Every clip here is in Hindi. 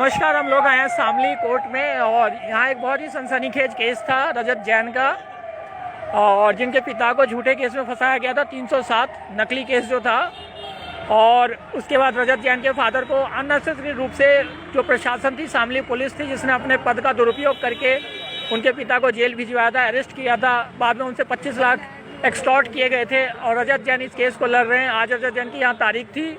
नमस्कार। हम लोग आए हैं शामली कोर्ट में और यहाँ एक बहुत ही सनसनीखेज केस था रजत जैन का, और जिनके पिता को झूठे केस में फंसाया गया था 307 नकली केस जो था। और उसके बाद रजत जैन के फादर को अननेसेसरी रूप से जो प्रशासन थी, शामली पुलिस थी, जिसने अपने पद का दुरुपयोग करके उनके पिता को जेल भिजवाया था, अरेस्ट किया था। बाद में उनसे 25 लाख एक्सटॉर्ट किए गए थे और रजत जैन इस केस को लड़ रहे हैं। आज रजत जैन की यहाँ तारीख थी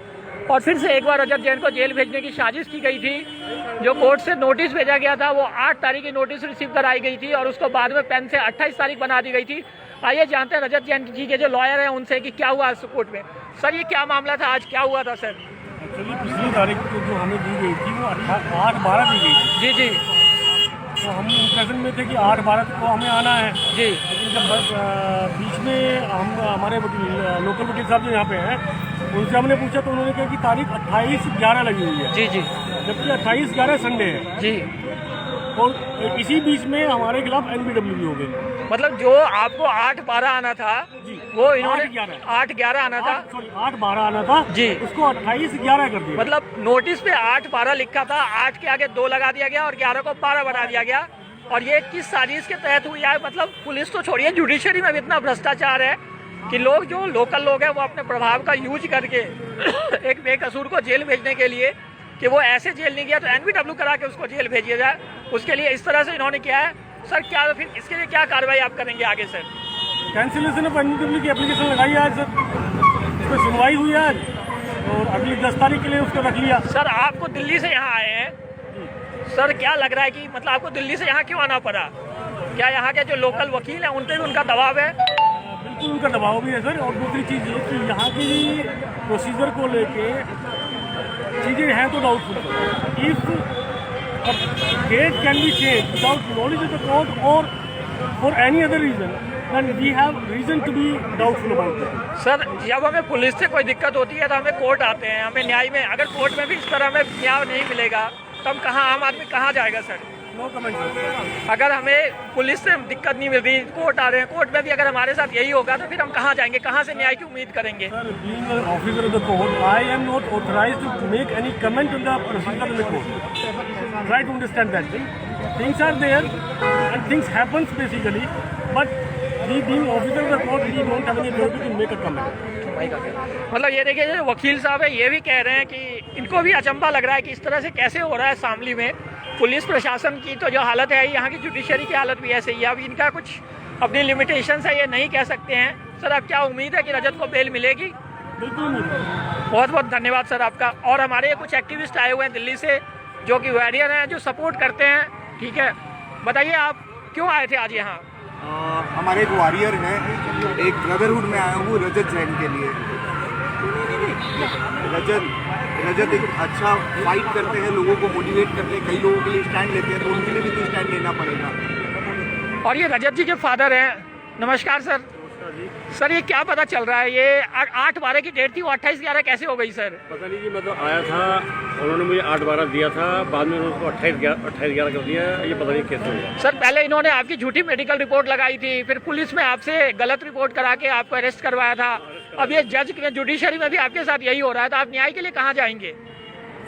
और फिर से एक बार रजत जैन को जेल भेजने की साजिश की गई थी। जो कोर्ट से नोटिस भेजा गया था वो 8 तारीख की नोटिस रिसीव कराई गई थी और उसको बाद में पेन से 28 तारीख बना दी गई थी। आइए जानते हैं रजत जैन जी के जो लॉयर हैं उनसे कि क्या हुआ आज कोर्ट में। सर, ये क्या मामला था, आज क्या हुआ था सर? एक्चुअली पिछली तारीख को जो हमें दी गई थी वो 8/12 दी गई थी। जी जी। तो हम इंप्रेशन में थे कि 8/12 को हमें आना है जी। लेकिन जब बीच में हम हमारे लोकल वकील साहब जो यहाँ पे हैं उनसे हमने पूछा तो उन्होंने कहा कि तारीख 28/11 लगी हुई है। जी जी। जबकि 28/11 संडे है जी। और इसी बीच में हमारे खिलाफ NBWB हो गई। मतलब जो आपको 8/12 आना था जी, वो इन्होंने 8/11 आना था। 8/12 आना था जी, उसको 28/11 कर दिया। मतलब नोटिस पे 8/12 लिखा था, 8 के आगे 2 लगा दिया गया और 11 को 12 बना दिया गया। और ये किस साजिश के तहत हुई है? मतलब पुलिस तो छोड़िए, जुडिशरी में भी इतना भ्रष्टाचार है कि लोग जो लोकल लोग हैं वो अपने प्रभाव का यूज करके एक बेकसूर को जेल भेजने के लिए कि वो ऐसे जेल नहीं गया तो NBW करा के उसको जेल भेजिए जाए, उसके लिए इस तरह से इन्होंने किया है। सर, क्या फिर इसके लिए क्या कार्रवाई आप करेंगे आगे सर? कैंसिलेशन ऑफ NBW की एप्लीकेशन लगाई आज सर, उस पर सुनवाई हुई आज और अगली 10 तारीख के लिए उसको रख लिया। सर, आपको दिल्ली से यहाँ आए हैं सर, क्या लग रहा है कि मतलब आपको दिल्ली से यहाँ क्यों आना पड़ा? क्या यहाँ के जो लोकल वकील हैं उन पर भी उनका दबाव है? बिल्कुल उनका दबाव भी है सर। और दूसरी चीज़ ये कि यहाँ की प्रोसीजर को लेके चीज़ें हैं तो doubtful. If date can be change without knowledge of the court और for any other reason, then we have reason to be doubtful about it. Sir, जब हमें पुलिस से कोई दिक्कत होती है तो हमें कोर्ट आते हैं, हमें न्याय में, अगर कोर्ट में भी इस तरह हमें न्याय नहीं मिलेगा तो हम कहाँ, आम आदमी कहाँ जाएगा सर? No comment sir. अगर हमें पुलिस से दिक्कत नहीं मिल रही, कोर्ट आ रहे हैं, कोर्ट में भी अगर हमारे साथ यही होगा तो फिर हम कहाँ जाएंगे, कहाँ से न्याय की उम्मीद करेंगे? Sir, being an officer of the court, I am not authorized to make any comment on the procedure in the court. Try to understand that thing. Things are there and things happens basically, but we being officer of the court, we don't have any ability to make a comment. मतलब ये देखिए, जो वकील साहब है ये भी कह रहे हैं कि इनको भी अचंभा लग रहा है कि इस तरह से कैसे हो रहा है शामली में। पुलिस प्रशासन की तो जो हालत है, यहाँ की जुडिशरी की हालत भी ऐसे ही है। अब इनका कुछ अपनी लिमिटेशंस है, ये नहीं कह सकते हैं। सर, अब क्या उम्मीद है कि रजत को बेल मिलेगी? बिल्कुल नहीं। बहुत बहुत धन्यवाद सर आपका। और हमारे कुछ एक्टिविस्ट आए हुए हैं दिल्ली से जो कि वॉरियर हैं, जो सपोर्ट करते हैं। ठीक है, बताइए आप क्यों आए थे आज यहाँ? हमारे एक वॉरियर हैं, एक ब्रदरहुड में आया हूँ रजत जैन के लिए। रजत एक अच्छा फाइट करते हैं, लोगों को मोटिवेट करते हैं, कई लोगों के लिए स्टैंड लेते हैं, तो उनके लिए भी तो स्टैंड लेना पड़ेगा। और ये रजत जी के फादर हैं। नमस्कार सर। सर, ये क्या पता चल रहा है, ये 8/12 की डेट थी, वो 28/11 कैसे हो गई सर? पता नहीं जी, मैं तो आया था, उन्होंने मुझे 8/12 दिया था, बाद में उन्होंने उसको 28/11 कर दिया। ये पता नहीं कैसे हुआ सर। पहले इन्होंने आपकी झूठी मेडिकल रिपोर्ट लगाई थी, फिर पुलिस में आपसे गलत रिपोर्ट करा के आपको अरेस्ट करवाया था। अब ये जज जुडिशरी में भी आपके साथ यही हो रहा है, तो आप न्याय के लिए कहाँ जाएंगे?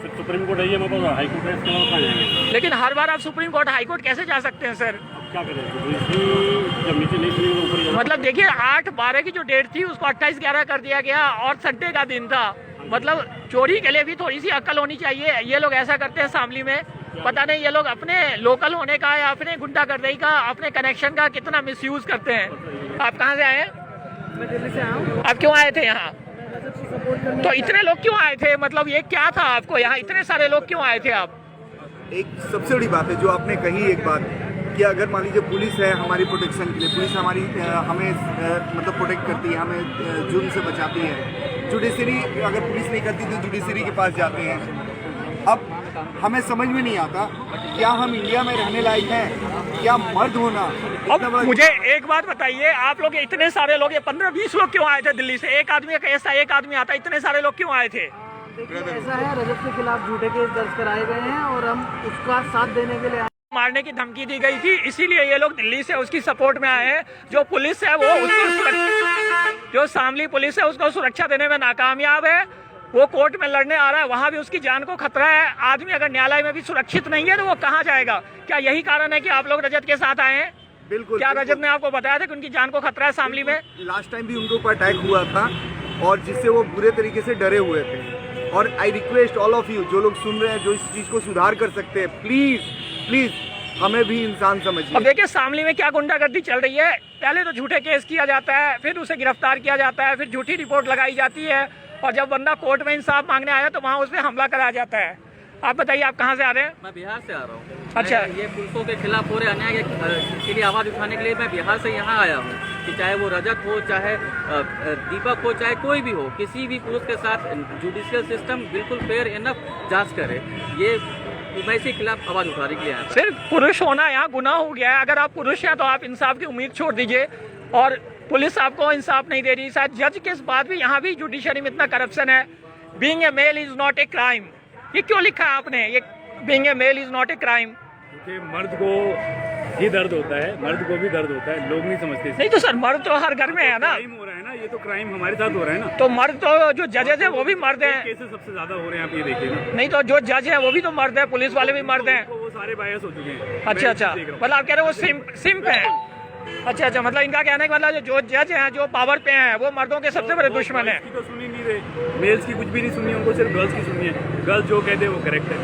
फिर सुप्रीम कोर्ट है, ये मेरे पास हाई कोर्ट है, इसके बाद कहाँ जाएंगे? लेकिन हर बार आप सुप्रीम कोर्ट, हाई कोर्ट कैसे जा सकते हैं सर? क्या करें, जब नीचे नहीं सुनेंगे तो ऊपर। मतलब देखिए, 8/12 की जो डेट थी उसको 28/11 कर दिया गया और संडे का दिन था। मतलब चोरी के लिए भी थोड़ी सी अक्ल होनी चाहिए। ये लोग ऐसा करते हैं शामली में, पता नहीं ये लोग अपने लोकल होने का या अपने गुंडागर्दी का, अपने कनेक्शन का कितना मिसयूज करते हैं। आप कहाँ से आए हैं? मैं दिल्ली से आया हूँ। आप क्यों आए थे यहाँ? तो इतने लोग क्यों आए थे? मतलब ये क्या था आपको यहाँ, इतने सारे लोग क्यों आए थे आप? एक सबसे बड़ी बात है जो आपने कही, एक बात कि अगर मान लीजिए पुलिस है हमारी प्रोटेक्शन के लिए, पुलिस हमारी हमें मतलब प्रोटेक्ट करती है, हमें जुर्म से बचाती है। जुडिशरी अगर पुलिस नहीं करती तो जुडिशरी के पास जाते हैं। अब हमें समझ में नहीं आता, क्या हम इंडिया में रहने लायक हैं? क्या मर्द होना? अब मुझे एक बात बताइए, आप लोग इतने सारे लोग, ये 15-20 लोग क्यों आए थे दिल्ली से? एक आदमी का केस था, एक आदमी आता, इतने सारे लोग क्यों आए थे? देखिए, ऐसा है, रजत के खिलाफ झूठे केस दर्ज कराए गए हैं और हम उसका साथ देने के लिए मारने की धमकी दी गई थी, इसीलिए ये लोग दिल्ली से उसकी सपोर्ट में आए हैं। जो पुलिस है वो उसको, जो शामली पुलिस है उसको सुरक्षा देने में नाकामयाब है। वो कोर्ट में लड़ने आ रहा है, वहाँ भी उसकी जान को खतरा है। आदमी अगर न्यायालय में भी सुरक्षित नहीं है तो वो कहाँ जाएगा? क्या यही कारण है कि आप लोग रजत के साथ आए हैं? बिल्कुल। क्या रजत ने आपको बताया था कि उनकी जान को खतरा है शामली में? लास्ट टाइम भी उनके ऊपर अटैक हुआ था और जिससे वो बुरे तरीके से डरे हुए थे। और I request all of you, जो लोग सुन रहे हैं, जो इस चीज़ को सुधार कर सकते हैं, प्लीज़ प्लीज़ हमें भी इंसान समझिए। अब देखिए शामली में क्या गुंडागर्दी चल रही है। पहले तो झूठे केस किया जाता है, फिर उसे गिरफ्तार किया जाता है, फिर झूठी रिपोर्ट लगाई जाती है, और जब बंदा कोर्ट में इंसाफ मांगने आया तो वहाँ उस पर हमला कराया जाता है। आप बताइए, आप कहाँ से आ रहे हैं? मैं बिहार से आ रहा हूँ। अच्छा। ये पुलिसों के खिलाफ हो रहे अन्याय के लिए आवाज़ उठाने के लिए मैं बिहार से यहाँ आया हूँ कि चाहे वो रजत हो, चाहे दीपक हो, चाहे कोई भी हो, किसी भी पुलिस के साथ जुडिशियल सिस्टम बिल्कुल फेयर इनफ जांच करे। ये मैं इसके खिलाफ आवाज़ उठाने के लिए आया। सिर्फ पुरुष होना यहाँ गुनाह हो गया है। अगर आप पुरुष हैं तो आप इंसाफ की उम्मीद छोड़ दीजिए, और पुलिस आपको इंसाफ नहीं दे रही। शायद जज के बाद भी यहाँ भी जुडिशरी में इतना करप्शन है। Being a male is not a crime, ये क्यों लिखा है आपने? ये being a male is not a crime. क्योंकि मर्द को ही दर्द होता है, मर्द को भी दर्द होता है, लोग नहीं समझते। नहीं तो सर, मर्द तो हर घर में है ना। क्राइम हो रहा है ना, ये तो क्राइम हमारे साथ हो रहा है ना। तो मर्द तो जो जजेज है वो भी मर्द हैं। केसेस सबसे ज्यादा हो रहे हैं, आप ये देखिए ना। नहीं तो जो जज है वो भी तो मर्द है, पुलिस वाले भी मर्द हैं। वो सारे बायस हो चुके हैं। अच्छा अच्छा, मतलब आप कह रहे हो वो सिम्प है। अच्छा अच्छा, मतलब इनका कहने का मतलब जो जज हैं, जो पावर पे हैं, वो मर्दों के सबसे बड़े दुश्मन है। तो सुन ही नहीं रहे, मेल्स की कुछ भी नहीं सुनी, उनको सिर्फ गर्ल्स की सुनी है। गर्ल्स जो कहते हैं वो करेक्ट है।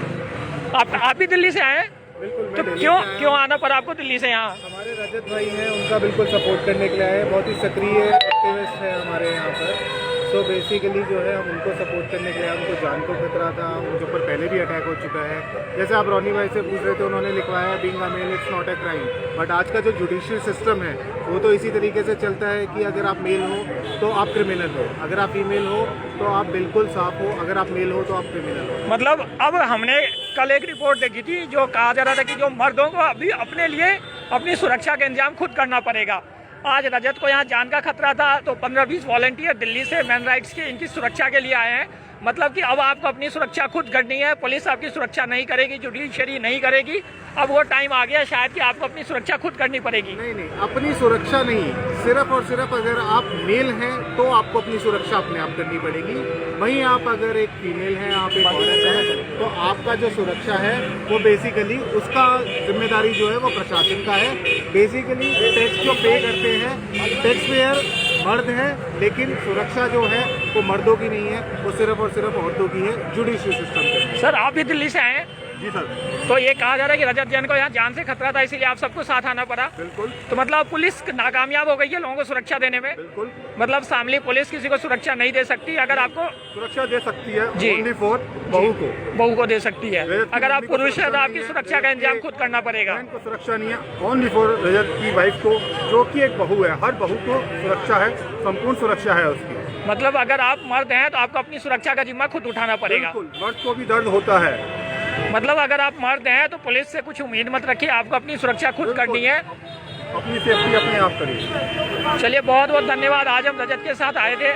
आप भी दिल्ली से आए हैं? बिल्कुल। तो क्यों आना पड़ा आपको दिल्ली से यहाँ? हमारे रजत भाई हैं, उनका बिल्कुल सपोर्ट करने के लिए आए। बहुत ही सक्रिय एक्टिविस्ट है हमारे यहाँ पर। सो बेसिकली जो है हम उनको सपोर्ट करने के लिए, उनको जान को खतरा था, उनके ऊपर पहले भी अटैक हो चुका है। जैसे आप रोनी भाई से पूछ रहे थे, उन्होंने लिखवाया being a male it's not a crime. But आज का जो जुडिशियल सिस्टम है वो तो इसी तरीके से चलता है कि अगर आप मेल हो तो आप क्रिमिनल हो, अगर आप फीमेल हो तो आप बिल्कुल साफ हो, अगर आप मेल हो तो आप क्रिमिनल हो। मतलब अब हमने कल एक रिपोर्ट देखी थी जो कहा जा रहा था कि जो मर्दों को अभी अपने लिए अपनी सुरक्षा का इंतजाम खुद करना पड़ेगा। आज रजत को यहाँ जान का खतरा था तो 15-20 वॉलंटियर दिल्ली से मैन राइट्स की इनकी सुरक्षा के लिए आए हैं। मतलब कि अब आपको अपनी सुरक्षा खुद करनी है। पुलिस आपकी सुरक्षा नहीं करेगी, जुडिशरी नहीं करेगी। अब वो टाइम आ गया शायद कि आपको अपनी सुरक्षा खुद करनी पड़ेगी। नहीं, अपनी सुरक्षा नहीं, सिर्फ और सिर्फ अगर आप मेल हैं तो आपको अपनी सुरक्षा अपने आप करनी पड़ेगी। वहीं आप अगर एक फीमेल हैं, आप एक औरत हैं, तो आपका जो सुरक्षा है वो बेसिकली उसका जिम्मेदारी जो है वो प्रशासन का है। बेसिकली टैक्स जो पे करते हैं, टैक्स पेयर मर्द हैं, लेकिन सुरक्षा जो है वो मर्दों की नहीं है, वो सिर्फ और सिर्फ औरतों की है जुडिशियल सिस्टम के। सर आप भी दिल्ली से आए हैं? जी सर। तो ये कहा जा रहा है कि रजत जैन को यहाँ जान से खतरा था, इसीलिए आप सबको साथ आना पड़ा। बिल्कुल। तो मतलब पुलिस नाकामयाब हो गई है लोगों को सुरक्षा देने में? बिल्कुल। मतलब शामली पुलिस किसी को सुरक्षा नहीं दे सकती। अगर आपको सुरक्षा दे सकती है जी। ओनली फॉर बहू को दे सकती है। अगर आप पुरुष है तो आपकी सुरक्षा का इंतजाम खुद करना पड़ेगा। बहन को सुरक्षा नहीं है, ओनली फॉर रजत की वाइफ को, जो कि एक बहू है। हर बहू को सुरक्षा है, संपूर्ण सुरक्षा है उसकी। मतलब अगर आप मर्द हैं तो आपको अपनी सुरक्षा का जिम्मा खुद उठाना पड़ेगा। बिल्कुल, मर्द को भी दर्द होता है। मतलब अगर आप मर्द हैं तो पुलिस से कुछ उम्मीद मत रखिए, आपको अपनी सुरक्षा खुद करनी है। अपनी सेफ्टी अपने आप करिए। चलिए बहुत बहुत धन्यवाद। आज हम रजत के साथ आए थे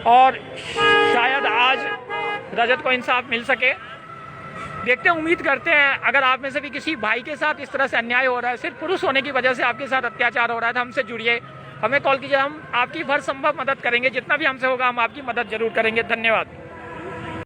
और शायद आज रजत को इंसाफ मिल सके। देखते हैं, उम्मीद करते हैं। अगर आप में से भी किसी भाई के साथ इस तरह से अन्याय हो रहा है, सिर्फ पुरुष होने की वजह से आपके साथ अत्याचार हो रहा है, तो हमसे जुड़िए, हमें कॉल कीजिए। हम आपकी हर संभव मदद करेंगे, जितना भी हमसे होगा हम आपकी मदद जरूर करेंगे। धन्यवाद।